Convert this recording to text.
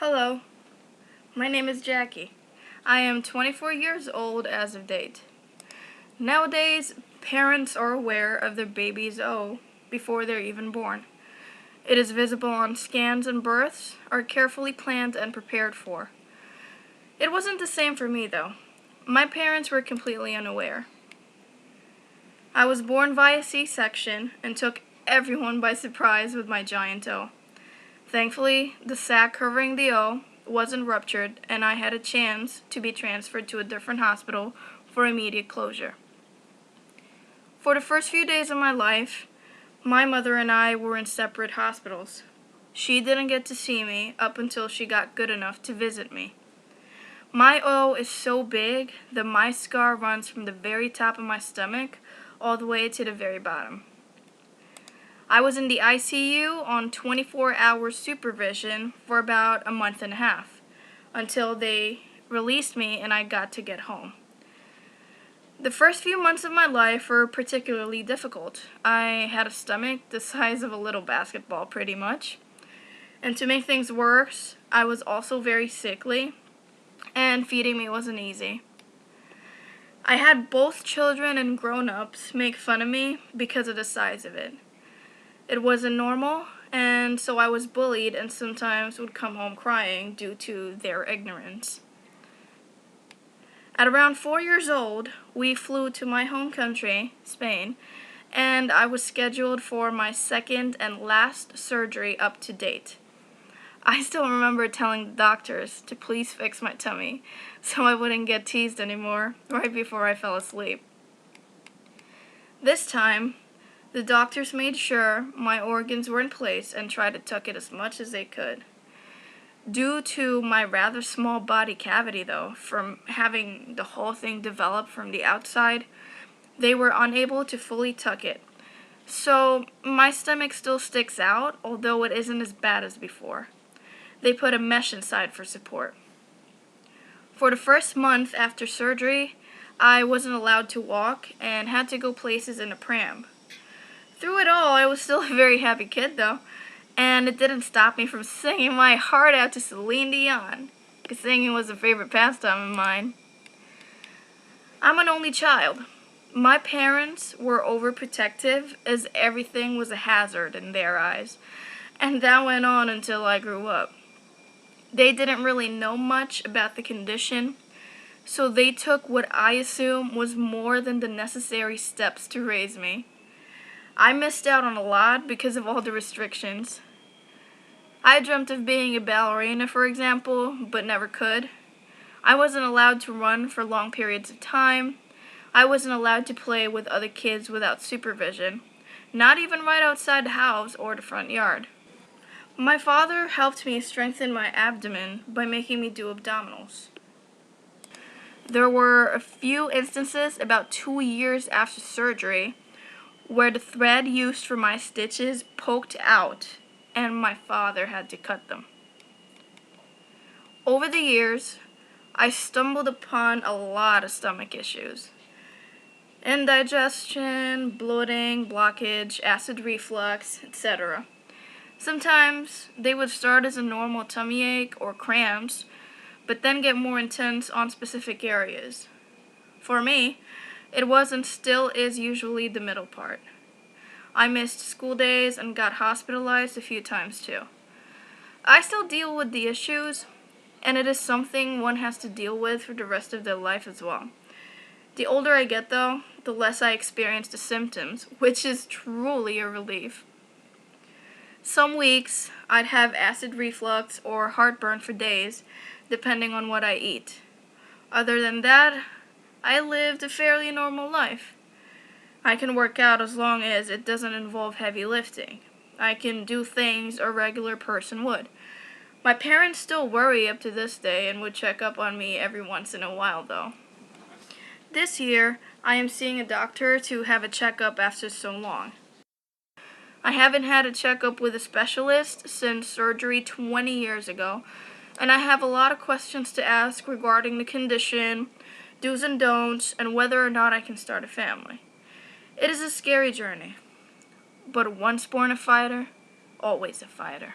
Hello, my name is Jackie. I am 24 years old as of date. Nowadays, parents are aware of their baby's O before they're even born. It is visible on scans and births are carefully planned and prepared for. It wasn't the same for me though. My parents were completely unaware. I was born via C-section and took everyone by surprise with my giant O. Thankfully, the sac covering the O wasn't ruptured and I had a chance to be transferred to a different hospital for immediate closure. For the first few days of my life, my mother and I were in separate hospitals. She didn't get to see me up until she got good enough to visit me. My O is so big that my scar runs from the very top of my stomach all the way to the very bottom. I was in the ICU on 24-hour supervision for about a month and a half, until they released me and I got to get home. The first few months of my life were particularly difficult. I had a stomach the size of a little basketball pretty much. And to make things worse, I was also very sickly, and feeding me wasn't easy. I had both children and grown-ups make fun of me because of the size of it. It wasn't normal, and so I was bullied and sometimes would come home crying due to their ignorance. At around 4 years old, we flew to my home country, Spain, and I was scheduled for my second and last surgery up to date. I still remember telling the doctors to please fix my tummy so I wouldn't get teased anymore right before I fell asleep. This time, the doctors made sure my organs were in place and tried to tuck it as much as they could. Due to my rather small body cavity, though, from having the whole thing develop from the outside, they were unable to fully tuck it. So my stomach still sticks out, although it isn't as bad as before. They put a mesh inside for support. For the first month after surgery, I wasn't allowed to walk and had to go places in a pram. Through it all, I was still a very happy kid, though, and it didn't stop me from singing my heart out to Celine Dion, because singing was a favorite pastime of mine. I'm an only child. My parents were overprotective, as everything was a hazard in their eyes, and that went on until I grew up. They didn't really know much about the condition, so they took what I assume was more than the necessary steps to raise me. I missed out on a lot because of all the restrictions. I dreamt of being a ballerina, for example, but never could. I wasn't allowed to run for long periods of time. I wasn't allowed to play with other kids without supervision, not even right outside the house or the front yard. My father helped me strengthen my abdomen by making me do abdominals. There were a few instances about 2 years after surgery where the thread used for my stitches poked out and my father had to cut them. Over the years, I stumbled upon a lot of stomach issues. Indigestion, bloating, blockage, acid reflux, etc. Sometimes they would start as a normal tummy ache or cramps, but then get more intense on specific areas. For me, it was and still is usually the middle part. I missed school days and got hospitalized a few times too. I still deal with the issues, and it is something one has to deal with for the rest of their life as well. The older I get though, the less I experience the symptoms, which is truly a relief. Some weeks, I'd have acid reflux or heartburn for days, depending on what I eat. Other than that, I lived a fairly normal life. I can work out as long as it doesn't involve heavy lifting. I can do things a regular person would. My parents still worry up to this day and would check up on me every once in a while, though. This year, I am seeing a doctor to have a checkup after so long. I haven't had a checkup with a specialist since surgery 20 years ago, and I have a lot of questions to ask regarding the condition, do's and don'ts, and whether or not I can start a family. It is a scary journey, but once born a fighter, always a fighter.